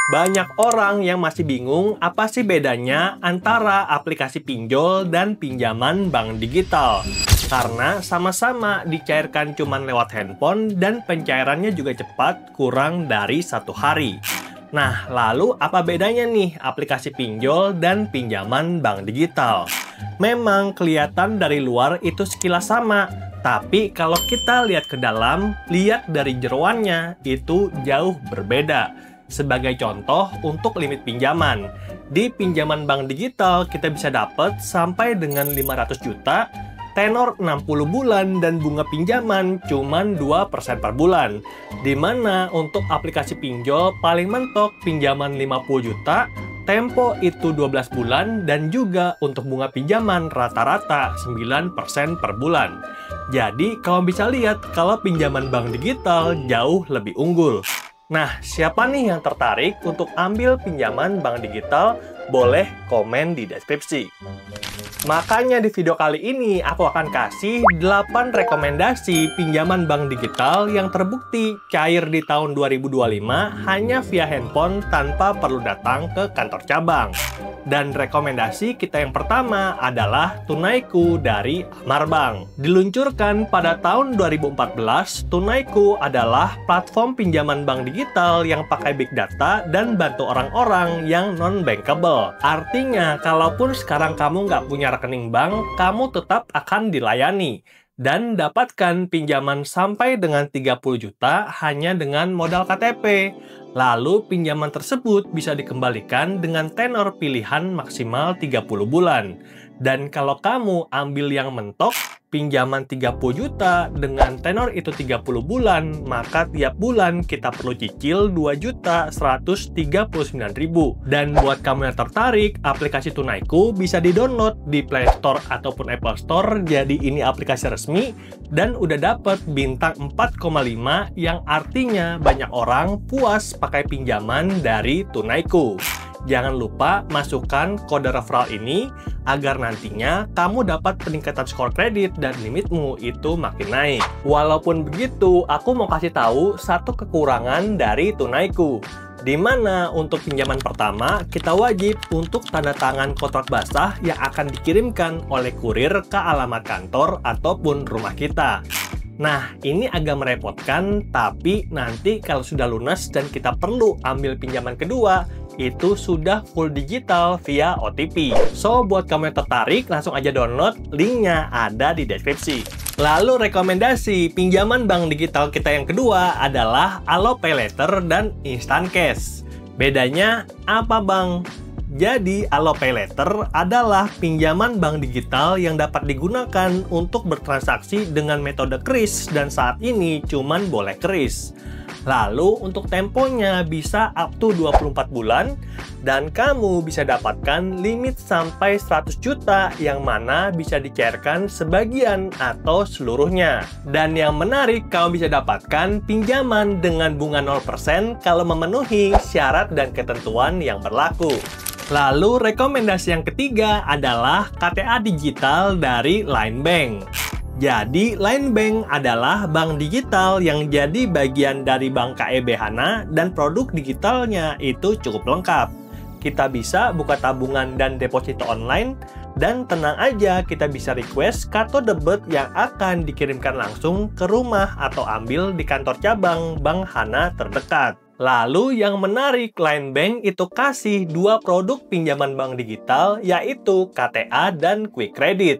Banyak orang yang masih bingung apa sih bedanya antara aplikasi pinjol dan pinjaman bank digital. Karena sama-sama dicairkan cuman lewat handphone dan pencairannya juga cepat, kurang dari 1 hari. Nah, lalu apa bedanya nih aplikasi pinjol dan pinjaman bank digital? Memang kelihatan dari luar itu sekilas sama, tapi kalau kita lihat ke dalam, lihat dari jeroannya, itu jauh berbeda. Sebagai contoh, untuk limit pinjaman. Di pinjaman bank digital, kita bisa dapat sampai dengan 500 juta, tenor 60 bulan, dan bunga pinjaman cuma 2% per bulan. Dimana untuk aplikasi pinjol, paling mentok pinjaman 50 juta, tempo itu 12 bulan, dan juga untuk bunga pinjaman rata-rata 9% per bulan. Jadi, kamu bisa lihat kalau pinjaman bank digital jauh lebih unggul. Nah, siapa nih yang tertarik untuk ambil pinjaman bank digital? Boleh komen di deskripsi. Makanya di video kali ini aku akan kasih 8 rekomendasi pinjaman bank digital yang terbukti cair di tahun 2025 hanya via handphone tanpa perlu datang ke kantor cabang. Dan rekomendasi kita yang pertama adalah Tunaiku dari Amarbank. Diluncurkan pada tahun 2014, Tunaiku adalah platform pinjaman bank digital yang pakai big data dan bantu orang-orang yang non-bankable. Artinya, kalaupun sekarang kamu nggak punya rekening bank, kamu tetap akan dilayani. Dan dapatkan pinjaman sampai dengan 30 juta hanya dengan modal KTP. Lalu pinjaman tersebut bisa dikembalikan dengan tenor pilihan maksimal 30 bulan. Dan kalau kamu ambil yang mentok, pinjaman 30 juta dengan tenor itu 30 bulan, maka tiap bulan kita perlu cicil 2.139.000. Dan buat kamu yang tertarik, aplikasi Tunaiku bisa di-download di Play Store ataupun Apple Store. Jadi ini aplikasi resmi dan udah dapet bintang 4,5 yang artinya banyak orang puas pakai pinjaman dari Tunaiku. Jangan lupa masukkan kode referral ini agar nantinya kamu dapat peningkatan skor kredit dan limitmu itu makin naik. Walaupun begitu, aku mau kasih tahu satu kekurangan dari Tunaiku. Di mana untuk pinjaman pertama, kita wajib untuk tanda tangan kontrak basah yang akan dikirimkan oleh kurir ke alamat kantor ataupun rumah kita. Nah, ini agak merepotkan, tapi nanti kalau sudah lunas dan kita perlu ambil pinjaman kedua, itu sudah full digital via OTP. So, buat kamu yang tertarik, langsung aja download, linknya ada di deskripsi. Lalu rekomendasi pinjaman bank digital kita yang kedua adalah Alo Pay Later dan Instant Cash. Bedanya apa, Bang? Jadi, Alo Pay Later adalah pinjaman bank digital yang dapat digunakan untuk bertransaksi dengan metode kris dan saat ini cuman boleh kris. Lalu, untuk temponya bisa up to 24 bulan dan kamu bisa dapatkan limit sampai 100 juta yang mana bisa dicairkan sebagian atau seluruhnya. Dan yang menarik, kamu bisa dapatkan pinjaman dengan bunga 0% kalau memenuhi syarat dan ketentuan yang berlaku. Lalu, rekomendasi yang ketiga adalah KTA digital dari Line Bank. Jadi, Line Bank adalah bank digital yang jadi bagian dari Bank KEB Hana dan produk digitalnya itu cukup lengkap. Kita bisa buka tabungan dan deposito online, dan tenang aja kita bisa request kartu debit yang akan dikirimkan langsung ke rumah atau ambil di kantor cabang Bank Hana terdekat. Lalu yang menarik, Line Bank itu kasih 2 produk pinjaman bank digital yaitu KTA dan Quick Credit.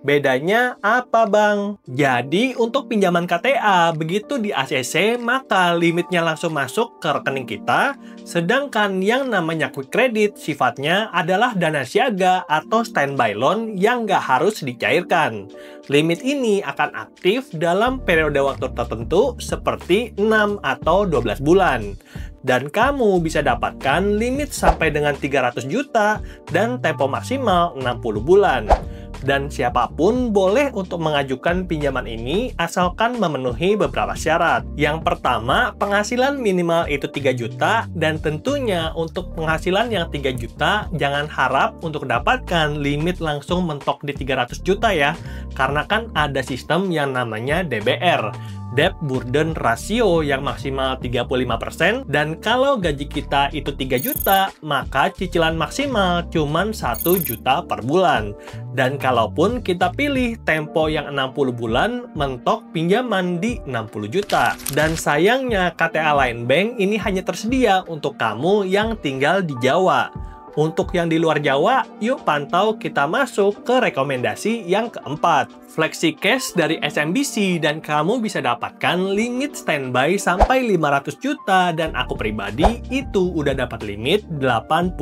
Bedanya apa, Bang? Jadi, untuk pinjaman KTA, begitu di ACC, maka limitnya langsung masuk ke rekening kita. Sedangkan yang namanya Quick Credit, sifatnya adalah dana siaga atau standby loan yang nggak harus dicairkan. Limit ini akan aktif dalam periode waktu tertentu seperti 6 atau 12 bulan. Dan kamu bisa dapatkan limit sampai dengan 300 juta dan tempo maksimal 60 bulan. Dan siapapun boleh untuk mengajukan pinjaman ini asalkan memenuhi beberapa syarat. Yang pertama, penghasilan minimal itu 3 juta dan tentunya untuk penghasilan yang 3 juta jangan harap untuk dapatkan limit langsung mentok di 300 juta ya. Karena kan ada sistem yang namanya DBR. debt burden ratio yang maksimal 35%, dan kalau gaji kita itu 3 juta, maka cicilan maksimal cuman 1 juta per bulan. Dan kalaupun kita pilih tempo yang 60 bulan, mentok pinjaman di 60 juta. Dan sayangnya KTA Line Bank ini hanya tersedia untuk kamu yang tinggal di Jawa. Untuk yang di luar Jawa, yuk pantau kita masuk ke rekomendasi yang keempat. Flexi Cash dari SMBC, dan kamu bisa dapatkan limit standby sampai 500 juta, dan aku pribadi itu udah dapat limit 88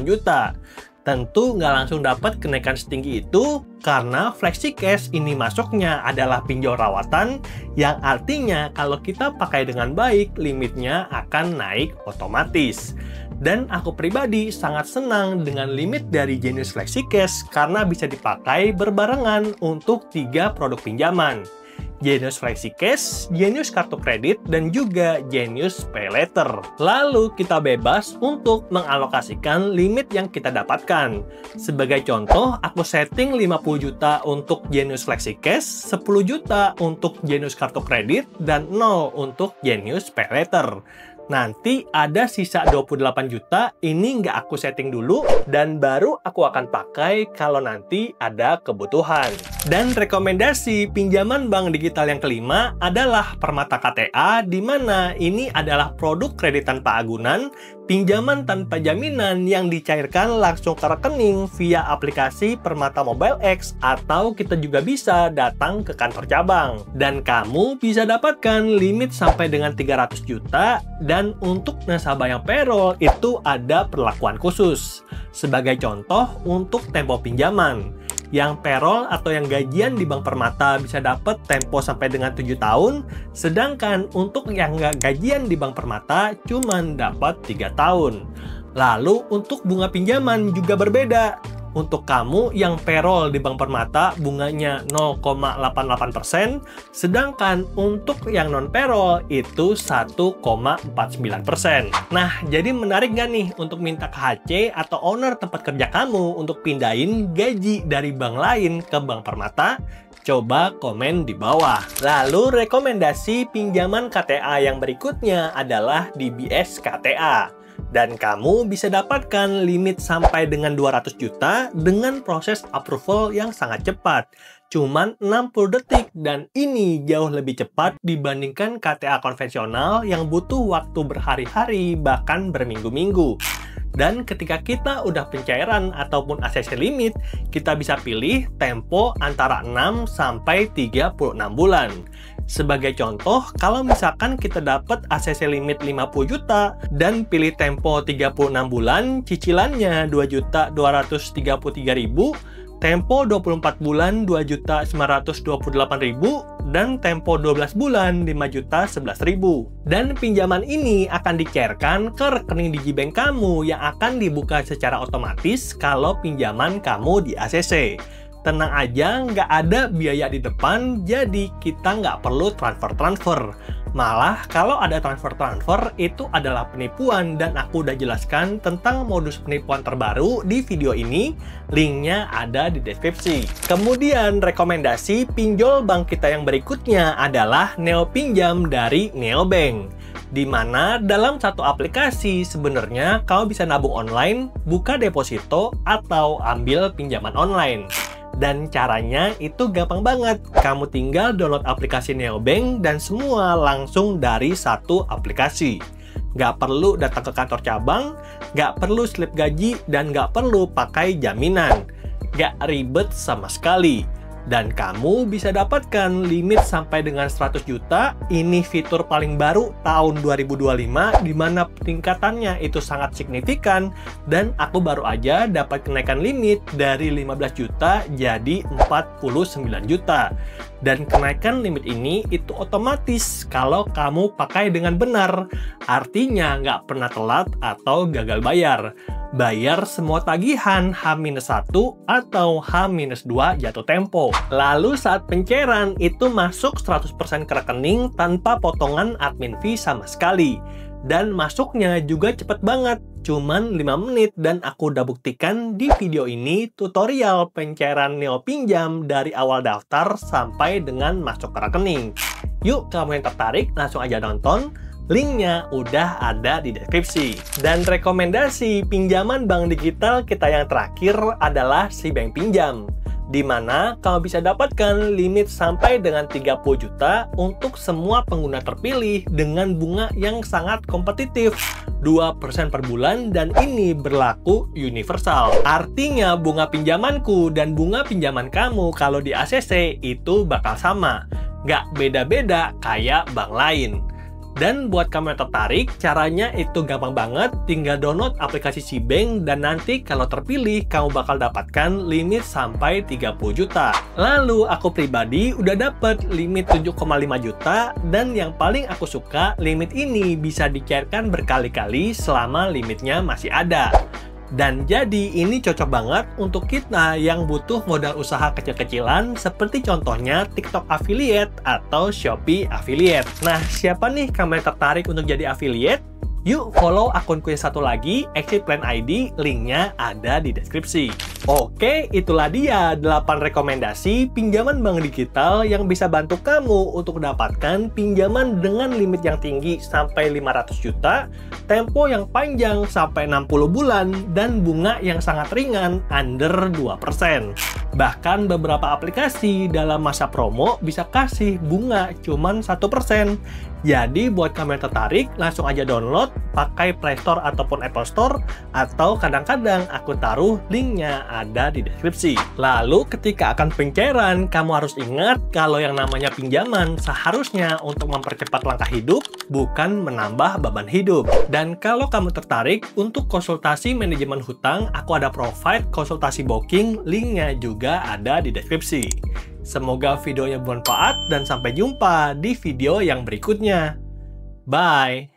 juta. Tentu nggak langsung dapat kenaikan setinggi itu, karena Flexi Cash ini masuknya adalah pinjol rawatan, yang artinya kalau kita pakai dengan baik, limitnya akan naik otomatis. Dan aku pribadi sangat senang dengan limit dari Genius Flexi Cash karena bisa dipakai berbarengan untuk 3 produk pinjaman. Genius Flexi Cash, Genius Kartu Kredit, dan juga Genius Pay Later. Lalu kita bebas untuk mengalokasikan limit yang kita dapatkan. Sebagai contoh, aku setting 50 juta untuk Genius Flexi Cash, 10 juta untuk Genius Kartu Kredit, dan 0 untuk Genius Pay Later. Nanti ada sisa 28 juta, ini nggak aku setting dulu, dan baru aku akan pakai kalau nanti ada kebutuhan. Dan rekomendasi pinjaman bank digital yang kelima adalah Permata KTA, di mana ini adalah produk kredit tanpa agunan, pinjaman tanpa jaminan yang dicairkan langsung ke rekening via aplikasi Permata Mobile X, atau kita juga bisa datang ke kantor cabang. Dan kamu bisa dapatkan limit sampai dengan 300 juta, dan untuk nasabah yang payroll itu ada perlakuan khusus. Sebagai contoh, untuk tempo pinjaman, yang payroll atau yang gajian di Bank Permata bisa dapat tempo sampai dengan 7 tahun, sedangkan untuk yang nggak gajian di Bank Permata cuman dapat 3 tahun. Lalu untuk bunga pinjaman juga berbeda. Untuk kamu yang payroll di Bank Permata bunganya 0,88%, sedangkan untuk yang non-payroll itu 1,49%. Nah, jadi menarik nggak nih untuk minta ke HC atau owner tempat kerja kamu untuk pindahin gaji dari bank lain ke Bank Permata? Coba komen di bawah. Lalu rekomendasi pinjaman KTA yang berikutnya adalah DBS KTA. Dan kamu bisa dapatkan limit sampai dengan 200 juta dengan proses approval yang sangat cepat. Cuman 60 detik, dan ini jauh lebih cepat dibandingkan KTA konvensional yang butuh waktu berhari-hari bahkan berminggu-minggu. Dan ketika kita udah pencairan ataupun ACC limit, kita bisa pilih tempo antara 6 sampai 36 bulan. Sebagai contoh, kalau misalkan kita dapat ACC limit 50 juta dan pilih tempo 36 bulan, cicilannya 2.233.000, tempo 24 bulan 2.928.000, dan tempo 12 bulan 5.011.000. Dan pinjaman ini akan dicairkan ke rekening digibank kamu yang akan dibuka secara otomatis kalau pinjaman kamu di ACC. Tenang aja, nggak ada biaya di depan, jadi kita nggak perlu transfer-transfer. Malah, kalau ada transfer-transfer, itu adalah penipuan, dan aku udah jelaskan tentang modus penipuan terbaru di video ini. Linknya ada di deskripsi. Kemudian, rekomendasi pinjol bank kita yang berikutnya adalah Neo Pinjam dari Neobank. Di mana dalam satu aplikasi sebenarnya kamu bisa nabung online, buka deposito, atau ambil pinjaman online. Dan caranya itu gampang banget. Kamu tinggal download aplikasi Neobank dan semua langsung dari satu aplikasi. Nggak perlu datang ke kantor cabang, nggak perlu slip gaji, dan nggak perlu pakai jaminan. Nggak ribet sama sekali. Dan kamu bisa dapatkan limit sampai dengan 100 juta. Ini fitur paling baru tahun 2025, di mana peningkatannya itu sangat signifikan. Dan aku baru aja dapat kenaikan limit dari 15 juta jadi 49 juta. Dan kenaikan limit ini itu otomatis kalau kamu pakai dengan benar. Artinya nggak pernah telat atau gagal bayar. Bayar semua tagihan H-1 atau H-2 jatuh tempo. Lalu saat pencairan itu masuk 100% ke rekening tanpa potongan admin fee sama sekali. Dan masuknya juga cepet banget, cuman 5 menit, dan aku udah buktikan di video ini tutorial pencairan Neo Pinjam dari awal daftar sampai dengan masuk ke rekening. Yuk, kamu yang tertarik, langsung aja nonton. Linknya udah ada di deskripsi. Dan rekomendasi pinjaman bank digital kita yang terakhir adalah si Bank Pinjam, di mana kamu bisa dapatkan limit sampai dengan 30 juta untuk semua pengguna terpilih dengan bunga yang sangat kompetitif, 2% per bulan, dan ini berlaku universal. Artinya bunga pinjamanku dan bunga pinjaman kamu kalau di ACC itu bakal sama, nggak beda-beda kayak bank lain. Dan buat kamu yang tertarik, caranya itu gampang banget, tinggal download aplikasi Cbank dan nanti kalau terpilih, kamu bakal dapatkan limit sampai 30 juta. Lalu aku pribadi udah dapet limit 7,5 juta dan yang paling aku suka, limit ini bisa dicairkan berkali-kali selama limitnya masih ada. Dan jadi ini cocok banget untuk kita yang butuh modal usaha kecil-kecilan seperti contohnya TikTok Affiliate atau Shopee Affiliate. Nah, siapa nih kamu yang tertarik untuk jadi affiliate? Yuk follow akunku yang satu lagi, Exit Plan ID, linknya ada di deskripsi. Oke, itulah dia 8 rekomendasi pinjaman bank digital yang bisa bantu kamu untuk mendapatkan pinjaman dengan limit yang tinggi sampai 500 juta, tempo yang panjang sampai 60 bulan, dan bunga yang sangat ringan under 2%. Bahkan beberapa aplikasi dalam masa promo bisa kasih bunga cuman 1%. Jadi buat kamu yang tertarik, langsung aja download pakai Play Store ataupun Apple Store, atau kadang-kadang aku taruh linknya ada di deskripsi. Lalu ketika akan pencairan, kamu harus ingat kalau yang namanya pinjaman seharusnya untuk mempercepat langkah hidup, bukan menambah beban hidup. Dan kalau kamu tertarik untuk konsultasi manajemen hutang, aku ada provide konsultasi booking, linknya juga ada di deskripsi. Semoga videonya bermanfaat dan sampai jumpa di video yang berikutnya. Bye!